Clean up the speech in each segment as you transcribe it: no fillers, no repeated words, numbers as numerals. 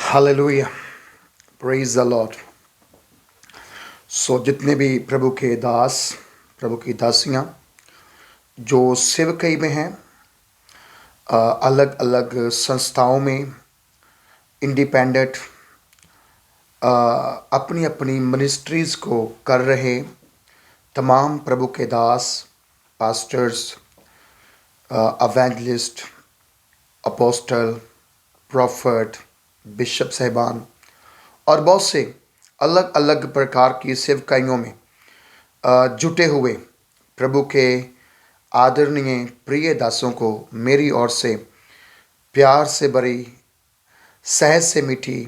Hallelujah, praise the Lord. जितने भी प्रभु के दास, प्रभु की दासियां जो सेवकाई में हैं, अलग अलग संस्थाओं में इंडिपेंडेंट अपनी अपनी मिनिस्ट्रीज को कर रहे तमाम प्रभु के दास, pastors, evangelist, apostle, prophet, bishop साहिबान और बहुत से अलग अलग प्रकार की सेवकाइयों में जुटे हुए प्रभु के आदरणीय प्रिय दासों को मेरी ओर से प्यार से भरी, सहज से मीठी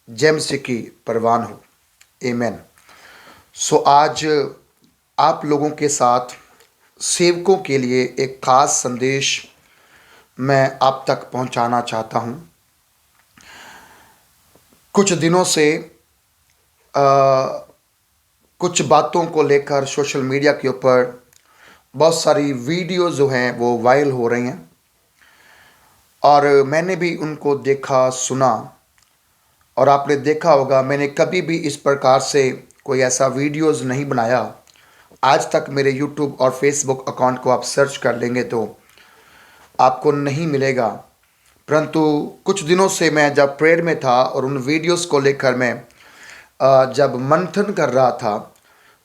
जय मसीह की परवान हो। आमीन। आज आप लोगों के साथ सेवकों के लिए एक खास संदेश मैं आप तक पहुंचाना चाहता हूं। कुछ दिनों से कुछ बातों को लेकर सोशल मीडिया के ऊपर बहुत सारी वीडियो जो हैं वो वायरल हो रही हैं और मैंने भी उनको देखा, सुना। और आपने देखा होगा, मैंने कभी भी इस प्रकार से कोई ऐसा वीडियोस नहीं बनाया। आज तक मेरे यूट्यूब और फेसबुक अकाउंट को आप सर्च कर लेंगे तो आपको नहीं मिलेगा। परंतु कुछ दिनों से मैं जब प्रेयर में था और उन वीडियोस को लेकर मैं जब मंथन कर रहा था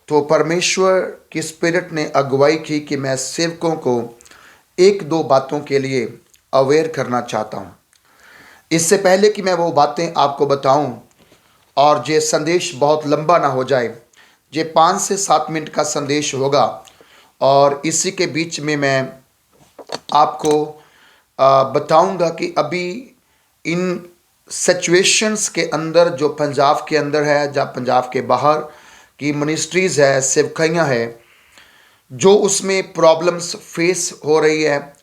तो परमेश्वर की स्पिरिट ने अगुवाई की कि मैं सेवकों को एक दो बातों के लिए अवेयर करना चाहता हूँ। इससे पहले कि मैं वो बातें आपको बताऊं और ये संदेश बहुत लंबा ना हो जाए, ये 5 से 7 मिनट का संदेश होगा और इसी के बीच में मैं आपको बताऊंगा कि अभी इन सिचुएशंस के अंदर जो पंजाब के अंदर है, जब पंजाब के बाहर की मिनिस्ट्रीज़ है, सेवकाइयाँ है, जो उसमें प्रॉब्लम्स फेस हो रही है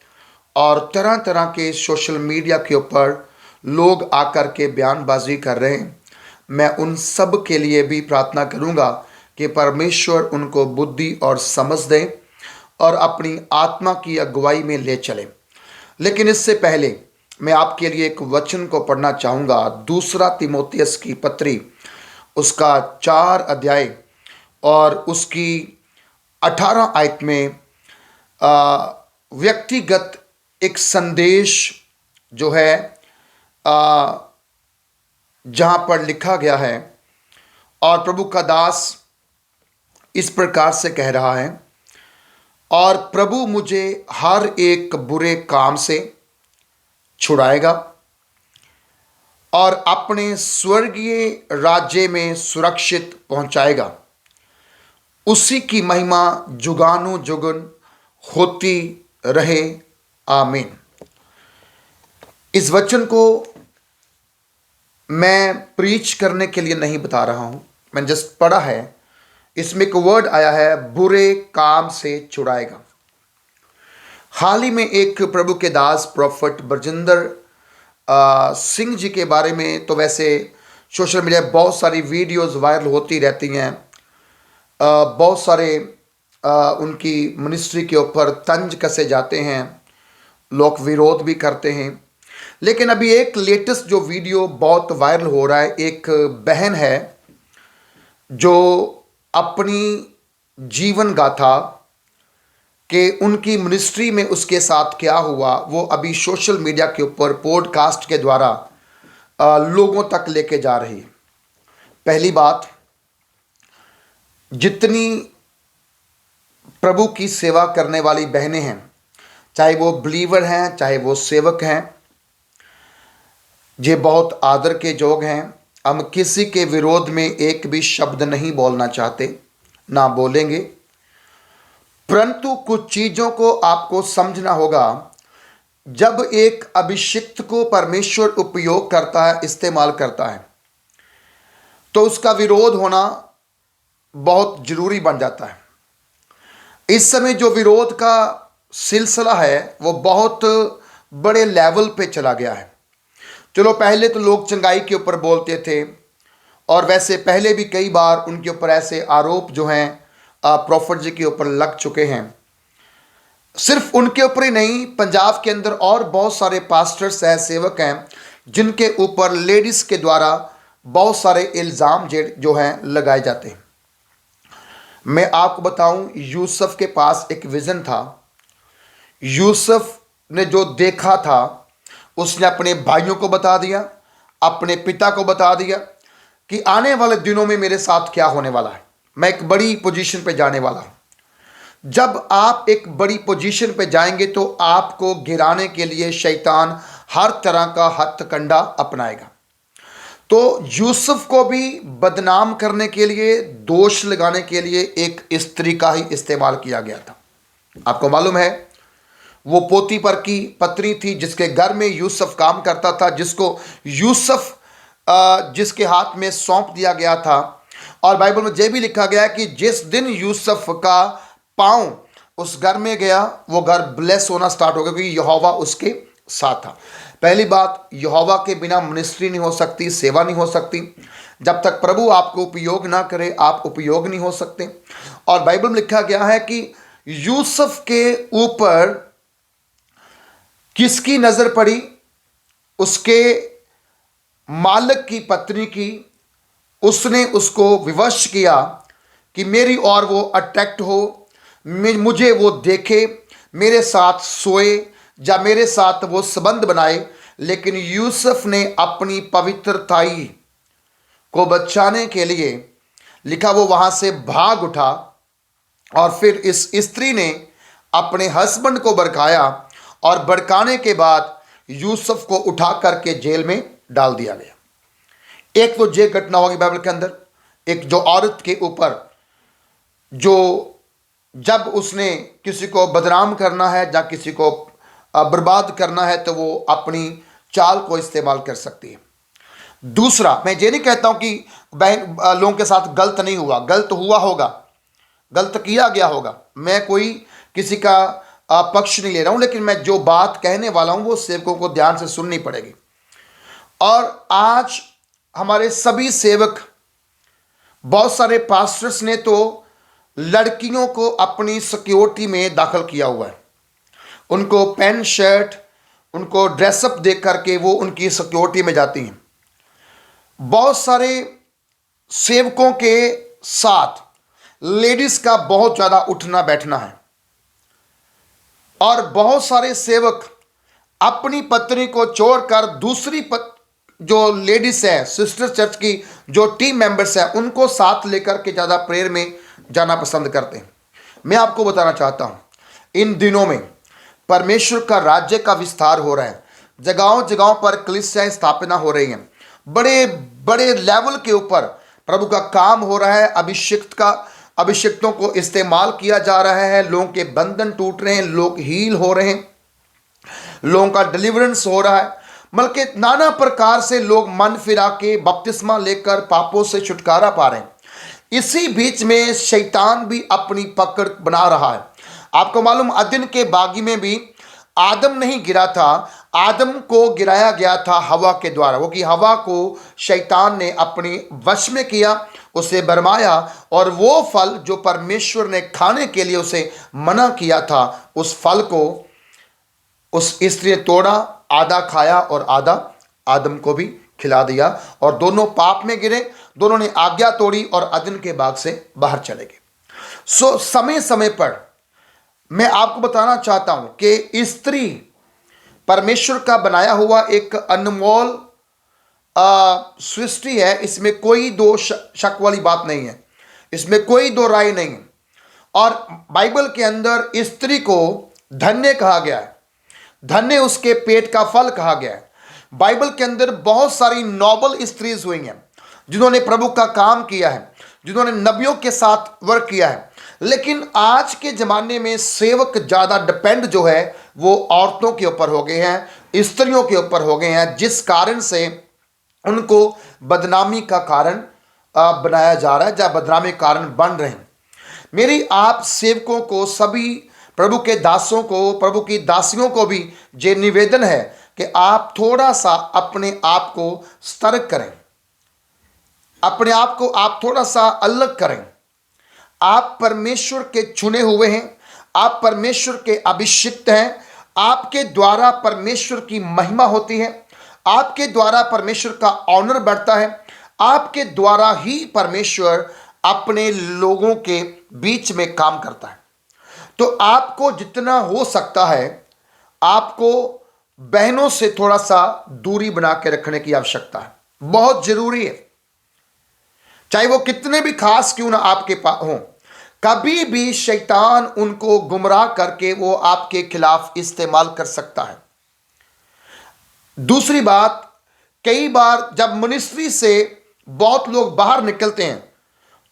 और तरह तरह के सोशल मीडिया के ऊपर लोग आकर के बयानबाजी कर रहे हैं। मैं उन सब के लिए भी प्रार्थना करूंगा कि परमेश्वर उनको बुद्धि और समझ दें और अपनी आत्मा की अगुवाई में ले चले। लेकिन इससे पहले मैं आपके लिए एक वचन को पढ़ना चाहूँगा। 2 तीमुथियुस की पत्री, उसका 4 अध्याय और उसकी 18 आयत में व्यक्तिगत एक संदेश जो है जहाँ पर लिखा गया है और प्रभु का दास इस प्रकार से कह रहा है, और प्रभु मुझे हर एक बुरे काम से छुड़ाएगा और अपने स्वर्गीय राज्य में सुरक्षित पहुंचाएगा। उसी की महिमा जुगानु जुगन होती रहे। आमीन। इस वचन को मैं प्रीच करने के लिए नहीं बता रहा हूं, मैंने जस्ट पढ़ा है। इसमें एक वर्ड आया है, बुरे काम से छुड़ाएगा। हाल ही में एक प्रभु के दास प्रॉफिट बरजिंदर सिंह जी के बारे में तो वैसे सोशल मीडिया बहुत सारी वीडियोस वायरल होती रहती हैं। बहुत सारे उनकी मिनिस्ट्री के ऊपर तंज कसे जाते हैं, लोग विरोध भी करते हैं। लेकिन अभी एक लेटेस्ट जो वीडियो बहुत वायरल हो रहा है, एक बहन है जो अपनी जीवन गाथा कि उनकी मिनिस्ट्री में उसके साथ क्या हुआ वो अभी सोशल मीडिया के ऊपर पॉडकास्ट के द्वारा लोगों तक लेके जा रही है। पहली बात, जितनी प्रभु की सेवा करने वाली बहनें हैं, चाहे वो बिलीवर हैं चाहे वो सेवक हैं, ये बहुत आदर के जोग हैं। हम किसी के विरोध में एक भी शब्द नहीं बोलना चाहते, ना बोलेंगे। परंतु कुछ चीज़ों को आपको समझना होगा। जब एक अभिषिक्त को परमेश्वर उपयोग करता है, इस्तेमाल करता है, तो उसका विरोध होना बहुत जरूरी बन जाता है। इस समय जो विरोध का सिलसिला है वो बहुत बड़े लेवल पे चला गया है। चलो, पहले तो लोग चंगाई के ऊपर बोलते थे और वैसे पहले भी कई बार उनके ऊपर ऐसे आरोप जो हैं प्रॉफिट जी के ऊपर लग चुके हैं। सिर्फ उनके ऊपर ही नहीं, पंजाब के अंदर और बहुत सारे पास्टर्स हैं, सेवक हैं जिनके ऊपर लेडीज के द्वारा बहुत सारे इल्ज़ाम जो हैं लगाए जाते हैं। मैं आपको बताऊं, यूसुफ के पास एक विज़न था। यूसुफ ने जो देखा था उसने अपने भाइयों को बता दिया, अपने पिता को बता दिया कि आने वाले दिनों में मेरे साथ क्या होने वाला है। मैं एक बड़ी पोजीशन पे जाने वाला हूं। जब आप एक बड़ी पोजीशन पे जाएंगे तो आपको गिराने के लिए शैतान हर तरह का हथकंडा अपनाएगा। तो यूसुफ को भी बदनाम करने के लिए, दोष लगाने के लिए एक स्त्री का ही इस्तेमाल किया गया था। आपको मालूम है, वो पोतीफर की पत्नी थी जिसके घर में यूसुफ काम करता था, जिसको यूसुफ जिसके हाथ में सौंप दिया गया था। और बाइबल में यह भी लिखा गया है कि जिस दिन यूसुफ का पांव उस घर में गया, वो घर ब्लेस होना स्टार्ट हो गया, क्योंकि यहोवा उसके साथ था। पहली बात, यहोवा के बिना मिनिस्ट्री नहीं हो सकती, सेवा नहीं हो सकती। जब तक प्रभु आपको उपयोग ना करे, आप उपयोग नहीं हो सकते। और बाइबल में लिखा गया है कि यूसुफ के ऊपर किसकी नजर पड़ी? उसके मालिक की पत्नी की। उसने उसको विवश किया कि मेरी और वो अट्रैक्ट हो, मुझे वो देखे, मेरे साथ सोए या मेरे साथ वो संबंध बनाए। लेकिन यूसुफ ने अपनी पवित्रताई को बचाने के लिए लिखा वो वहां से भाग उठा। और फिर इस स्त्री ने अपने हस्बैंड को भड़काया और भड़काने के बाद यूसुफ को उठा करके जेल में डाल दिया गया। एक तो ये घटना होगी बाइबल के अंदर, एक जो औरत के ऊपर, जो जब उसने किसी को बदनाम करना है या किसी को बर्बाद करना है तो वो अपनी चाल को इस्तेमाल कर सकती है। दूसरा, मैं ये नहीं कहता हूं कि बहन लोगों के साथ गलत नहीं हुआ, गलत हुआ होगा, गलत किया गया होगा। मैं कोई किसी का पक्ष नहीं ले रहा हूं, लेकिन मैं जो बात कहने वाला हूं वो सेवकों को ध्यान से सुननी पड़ेगी। और आज हमारे सभी सेवक, बहुत सारे पास्टर्स ने तो लड़कियों को अपनी सिक्योरिटी में दाखिल किया हुआ है। उनको पैंट शर्ट, उनको ड्रेसअप देख करके वो उनकी सिक्योरिटी में जाती हैं। बहुत सारे सेवकों के साथ लेडीज का बहुत ज़्यादा उठना बैठना है। और बहुत सारे सेवक अपनी पत्नी को छोड़कर दूसरी जो लेडीज है, सिस्टर चर्च की जो टीम मेंबर्स हैं, उनको साथ लेकर के ज़्यादा प्रेयर में जाना पसंद करते हैं। मैं आपको बताना चाहता हूं, इन दिनों में परमेश्वर का राज्य का विस्तार हो रहा है। जगहों जगहों पर कलीसियाएं स्थापना हो रही हैं। बड़े बड़े लेवल के ऊपर प्रभु का काम हो रहा है। अभिषिक्तों को इस्तेमाल किया जा रहा है। लोगों के बंधन टूट रहे हैं, लोग हील हो रहे हैं, लोगों का डिलीवरेंस हो रहा है। बल्कि नाना प्रकार से लोग मन फिरा के बपतिस्मा लेकर पापों से छुटकारा पा रहे हैं। इसी बीच में शैतान भी अपनी पकड़ बना रहा है। आपको मालूम, अदन के बागी में भी आदम नहीं गिरा था, आदम को गिराया गया था हवा के द्वारा। वो कि हवा को शैतान ने अपने वश में किया, उसे बरमाया, और वो फल जो परमेश्वर ने खाने के लिए उसे मना किया था, उस फल को उस स्त्री ने तोड़ा, आधा खाया और आधा आदम को भी खिला दिया। और दोनों पाप में गिरे, दोनों ने आज्ञा तोड़ी और अदन के बाग से बाहर चले गए। समय समय पर मैं आपको बताना चाहता हूं कि स्त्री परमेश्वर का बनाया हुआ एक अनमोल सृष्टि है। इसमें कोई दो शक वाली बात नहीं है, इसमें कोई दो राय नहीं है। और बाइबल के अंदर स्त्री को धन्य कहा गया है, धन्य उसके पेट का फल कहा गया है। बाइबल के अंदर बहुत सारी नोबल स्त्रीज हुई हैं जिन्होंने प्रभु का काम किया है, जिन्होंने नबियों के साथ वर्क किया है। लेकिन आज के ज़माने में सेवक ज़्यादा डिपेंड जो है वो औरतों के ऊपर हो गए हैं, स्त्रियों के ऊपर हो गए हैं, जिस कारण से उनको बदनामी का कारण बनाया जा रहा है, या बदनामी कारण बन रहे हैं। मेरी आप सेवकों को, सभी प्रभु के दासों को, प्रभु की दासियों को भी ये निवेदन है कि आप थोड़ा सा अपने आप को सतर्क करें, अपने आप को आप थोड़ा सा अलग करें। आप परमेश्वर के चुने हुए हैं, आप परमेश्वर के अभिषिक्त हैं, आपके द्वारा परमेश्वर की महिमा होती है। आपके द्वारा परमेश्वर का ऑनर बढ़ता है, आपके द्वारा ही परमेश्वर अपने लोगों के बीच में काम करता है। तो आपको जितना हो सकता है, आपको बहनों से थोड़ा सा दूरी बना के रखने की आवश्यकता है, बहुत जरूरी है। चाहे वो कितने भी खास क्यों ना आपके पास हों, कभी भी शैतान उनको गुमराह करके वो आपके खिलाफ इस्तेमाल कर सकता है। दूसरी बात, कई बार जब मिनिस्ट्री से बहुत लोग बाहर निकलते हैं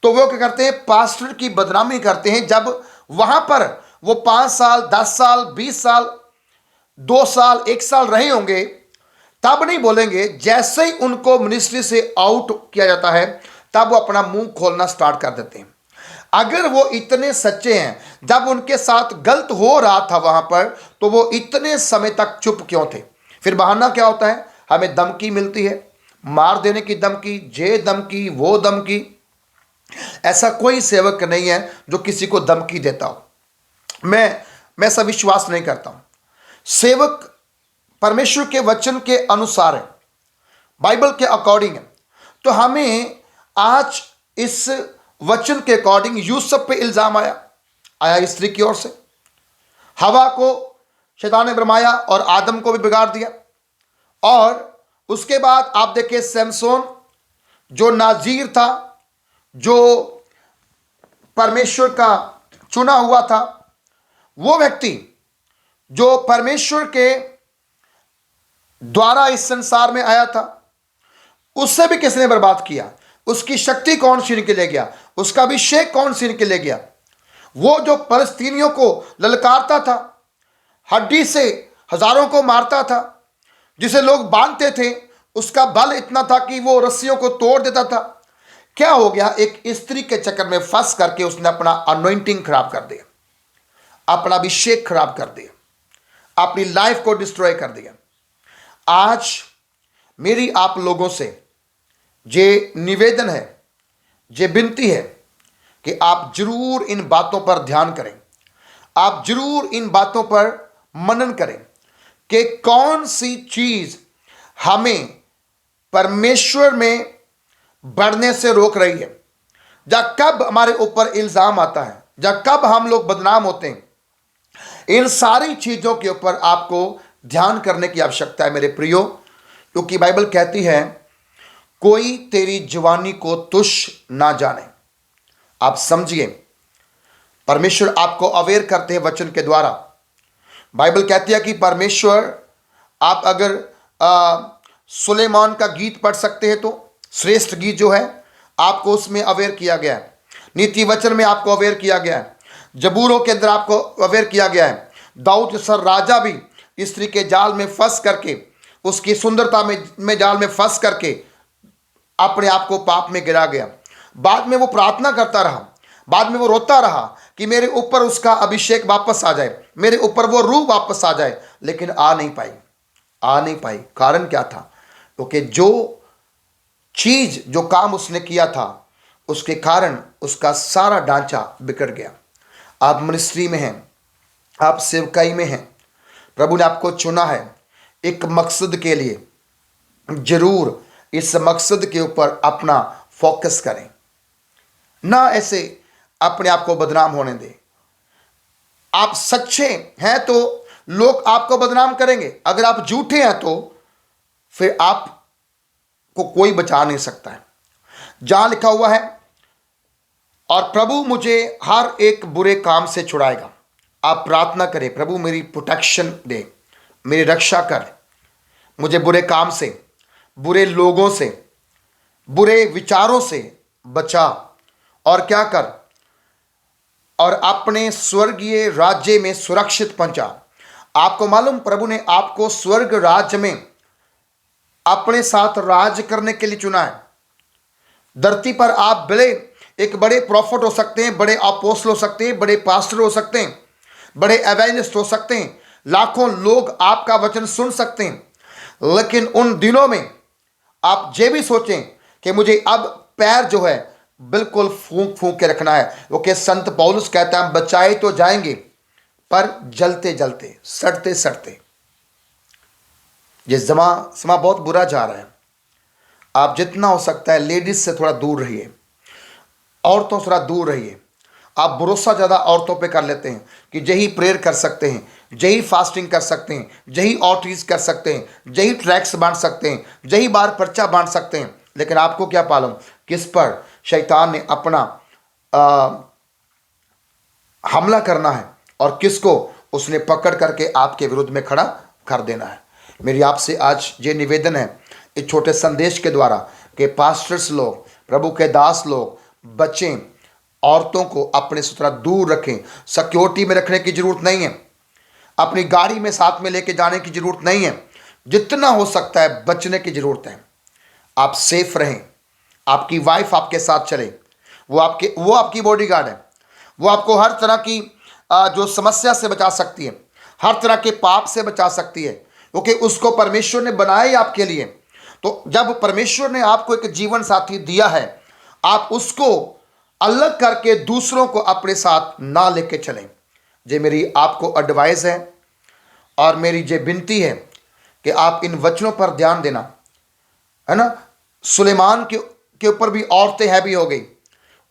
तो वो क्या करते हैं, पास्टर की बदनामी करते हैं। जब वहां पर वो 5 साल, 10 साल, 20 साल, 2 साल, 1 साल रहे होंगे, तब नहीं बोलेंगे। जैसे ही उनको मिनिस्ट्री से आउट किया जाता है, तब वो अपना मुंह खोलना स्टार्ट कर देते हैं। अगर वो इतने सच्चे हैं, जब उनके साथ गलत हो रहा था वहां पर, तो वो इतने समय तक चुप क्यों थे? फिर बहाना क्या होता है? हमें धमकी मिलती है, मार देने की धमकी, ये धमकी, वो धमकी। ऐसा कोई सेवक नहीं है जो किसी को धमकी देता हो। मैं ऐसा विश्वास नहीं करता हूं। सेवक परमेश्वर के वचन के अनुसार है, बाइबल के अकॉर्डिंग है। तो हमें आज इस वचन के अकॉर्डिंग यूसुफ पे इल्जाम आया स्त्री की ओर से। हवा को शैतान ने भरमाया और आदम को भी बिगाड़ दिया। और उसके बाद आप देखिए, सैमसोन जो नाजीर था, जो परमेश्वर का चुना हुआ था, वो व्यक्ति जो परमेश्वर के द्वारा इस संसार में आया था, उससे भी किसने बर्बाद किया? उसकी शक्ति कौन छीन के ले गया? उसका अभिषेक कौन छीन के ले गया? वो जो फलस्तीनियों को ललकारता था, हड्डी से हजारों को मारता था, जिसे लोग बांधते थे, उसका बल इतना था कि वो रस्सियों को तोड़ देता था। क्या हो गया? एक स्त्री के चक्कर में फंस करके उसने अपना अनॉइंटिंग खराब कर दिया, अपना अभिषेक खराब कर दिया, अपनी लाइफ को डिस्ट्रॉय कर दिया। आज मेरी आप लोगों से ये निवेदन है, ये विनती है कि आप जरूर इन बातों पर ध्यान करें, आप जरूर इन बातों पर मनन करें कि कौन सी चीज हमें परमेश्वर में बढ़ने से रोक रही है, या कब हमारे ऊपर इल्जाम आता है, या कब हम लोग बदनाम होते हैं। इन सारी चीजों के ऊपर आपको ध्यान करने की आवश्यकता है मेरे प्रियो, क्योंकि बाइबल कहती है, कोई तेरी जवानी को तुच्छ ना जाने। आप समझिए, परमेश्वर आपको अवेयर करते हैं वचन के द्वारा। बाइबल कहती है कि परमेश्वर, आप अगर सुलेमान का गीत पढ़ सकते हैं, तो श्रेष्ठ गीत जो है आपको उसमें अवेयर किया गया है। नीति वचन में आपको अवेयर किया गया है, जबूरों के अंदर आपको अवेयर किया गया है। दाऊद सर राजा भी स्त्री के जाल में फंस करके, उसकी सुंदरता में जाल में फंस करके अपने आप को पाप में गिरा गया। बाद में वो प्रार्थना करता रहा, बाद में वो रोता रहा कि मेरे ऊपर उसका अभिषेक वापस आ जाए, मेरे ऊपर वो रूह वापस आ जाए, लेकिन आ नहीं पाई। कारण क्या था? क्योंकि जो चीज, जो काम उसने किया था, उसके कारण उसका सारा ढांचा बिगड़ गया। आप मिनिस्ट्री में हैं, आप सेवकाई में हैं, प्रभु ने आपको चुना है एक मकसद के लिए। जरूर इस मकसद के ऊपर अपना फोकस करें, ना ऐसे अपने आप को बदनाम होने दें। आप सच्चे हैं तो लोग आपको बदनाम करेंगे, अगर आप झूठे हैं तो फिर आपको कोई बचा नहीं सकता है। जहां लिखा हुआ है, और प्रभु मुझे हर एक बुरे काम से छुड़ाएगा। आप प्रार्थना करें, प्रभु मेरी प्रोटेक्शन दे, मेरी रक्षा कर, मुझे बुरे काम से, बुरे लोगों से, बुरे विचारों से बचा, और क्या कर, और अपने स्वर्गीय राज्य में सुरक्षित पहुंचा। आपको मालूम, प्रभु ने आपको स्वर्ग राज्य में अपने साथ राज करने के लिए चुना है। धरती पर आप भले एक बड़े प्रॉफिट हो सकते हैं, बड़े अपोस्टल हो सकते हैं, बड़े पास्टर हो सकते हैं, बड़े एवेंजलिस्ट हो सकते हैं, लाखों लोग आपका वचन सुन सकते हैं, लेकिन उन दिनों में आप ये भी सोचें कि मुझे अब पैर जो है बिल्कुल फूंक फूंक के रखना है। क्योंकि संत पौलुस कहता है, बचाए तो जाएंगे पर जलते जलते, सड़ते सड़ते। ये समा बहुत बुरा जा रहा है। आप जितना हो सकता है लेडीज से थोड़ा दूर रहिए, औरतों से थोड़ा दूर रहिए। आप भरोसा ज़्यादा औरतों पे कर लेते हैं कि यही प्रेयर कर सकते हैं, यही फास्टिंग कर सकते हैं, यही आउटरीच कर सकते हैं, यही ट्रैक्स बांट सकते हैं, यही बार पर्चा बांट सकते हैं। लेकिन आपको क्या मालूम किस पर शैतान ने अपना हमला करना है और किसको उसने पकड़ करके आपके विरुद्ध में खड़ा कर देना है। मेरी आपसे आज ये निवेदन है इस छोटे संदेश के द्वारा कि पास्टर्स लोग, प्रभु के दास लोग बचें, औरतों को अपने से थोड़ा दूर रखें। सिक्योरिटी में रखने की ज़रूरत नहीं है, अपनी गाड़ी में साथ में लेके जाने की ज़रूरत नहीं है, जितना हो सकता है बचने की ज़रूरत है। आप सेफ रहें, आपकी वाइफ आपके साथ चले, वो आपकी बॉडीगार्ड है। वो आपको हर तरह की जो समस्या से बचा सकती है, हर तरह के पाप से बचा सकती है, क्योंकि उसको परमेश्वर ने बनाया ही आपके लिए। तो जब परमेश्वर ने आपको एक जीवन साथी दिया है, आप उसको अलग करके दूसरों को अपने साथ ना लेके चलें। ये मेरी आपको एडवाइस है और मेरी ये विनती है कि आप इन वचनों पर ध्यान देना, है ना। सुलेमान के ऊपर भी औरतें हैवी हो गई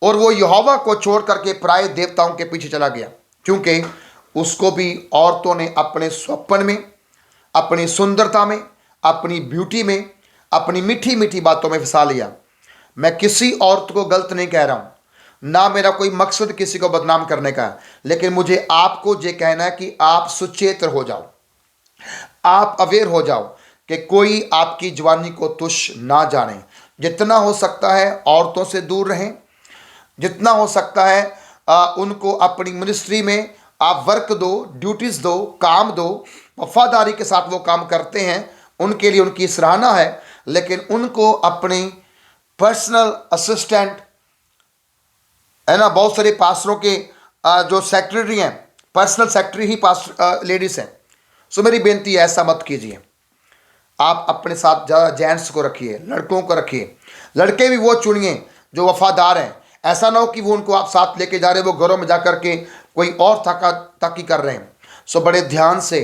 और वो यहोवा को छोड़ करके पराये देवताओं के पीछे चला गया, क्योंकि उसको भी औरतों ने अपने स्वप्न में, अपनी सुंदरता में, अपनी ब्यूटी में, अपनी मीठी मीठी बातों में फंसा लिया। मैं किसी औरत को गलत नहीं कह रहा हूँ, ना मेरा कोई मकसद किसी को बदनाम करने का है, लेकिन मुझे आपको ये कहना है कि आप सुचेत हो जाओ, आप अवेयर हो जाओ कि कोई आपकी जवानी को तुच्छ ना जाने। जितना हो सकता है औरतों से दूर रहें, जितना हो सकता है उनको अपनी मिनिस्ट्री में आप वर्क दो, ड्यूटीज़ दो, काम दो। वफादारी के साथ वो काम करते हैं, उनके लिए उनकी सराहना है, लेकिन उनको अपनी पर्सनल असिस्टेंट, है ना, बहुत सारे पास्टरों के जो सेक्रेटरी हैं, पर्सनल सेक्रेटरी ही पास्टर लेडीज़ हैं। सो मेरी बेनती है ऐसा मत कीजिए। आप अपने साथ ज़्यादा जेंट्स को रखिए, लड़कों को रखिए, लड़के भी वो चुनिए जो वफादार हैं। ऐसा ना हो कि वो उनको आप साथ लेके जा रहे, वो घरों में जा कर के कोई और ताकी कर रहे हैं। सो बड़े ध्यान से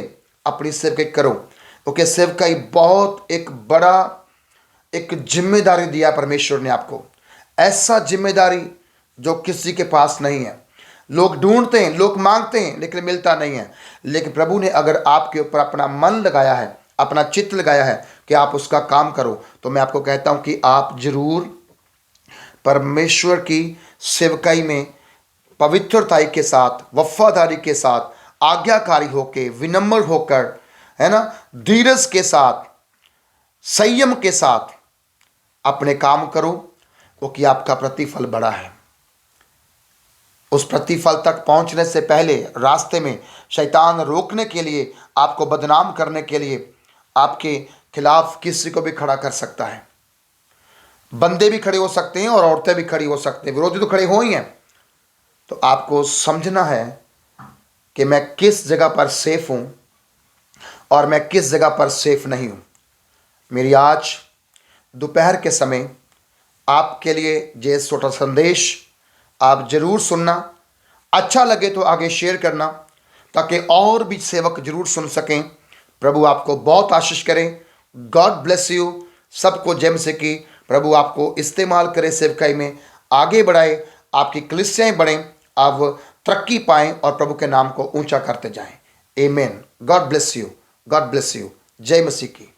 अपनी सेवकाई करो, क्योंकि सेवकाई बहुत एक बड़ा एक जिम्मेदारी दिया परमेश्वर ने आपको, ऐसा जिम्मेदारी जो किसी के पास नहीं है। लोग ढूंढते हैं, लोग मांगते हैं, लेकिन मिलता नहीं है। लेकिन प्रभु ने अगर आपके ऊपर अपना मन लगाया है, अपना चित्त लगाया है कि आप उसका काम करो, तो मैं आपको कहता हूं कि आप जरूर परमेश्वर की सेवकाई में पवित्रताई के साथ, वफादारी के साथ, आज्ञाकारी होकर, विनम्र होकर, है ना, धीरज के साथ, संयम के साथ अपने काम करो, क्योंकि आपका प्रतिफल बड़ा है। उस प्रतिफल तक पहुंचने से पहले रास्ते में शैतान रोकने के लिए, आपको बदनाम करने के लिए, आपके खिलाफ किसी को भी खड़ा कर सकता है। बंदे भी खड़े हो सकते हैं और औरतें भी खड़ी हो सकते हैं, विरोधी तो खड़े हो ही हैं। तो आपको समझना है कि मैं किस जगह पर सेफ हूं और मैं किस जगह पर सेफ नहीं हूं। मेरी आज दोपहर के समय आपके लिए ये छोटा संदेश आप जरूर सुनना, अच्छा लगे तो आगे शेयर करना, ताकि और भी सेवक जरूर सुन सकें। प्रभु आपको बहुत आशीष करें। God bless you. सबको जय मसीह की। प्रभु आपको इस्तेमाल करे, सेवकाई में आगे बढ़ाए, आपकी कलीसियाएं बढ़ें, आप तरक्की पाएं और प्रभु के नाम को ऊंचा करते जाएं। आमीन। God bless you. God bless you. जय मसीह की।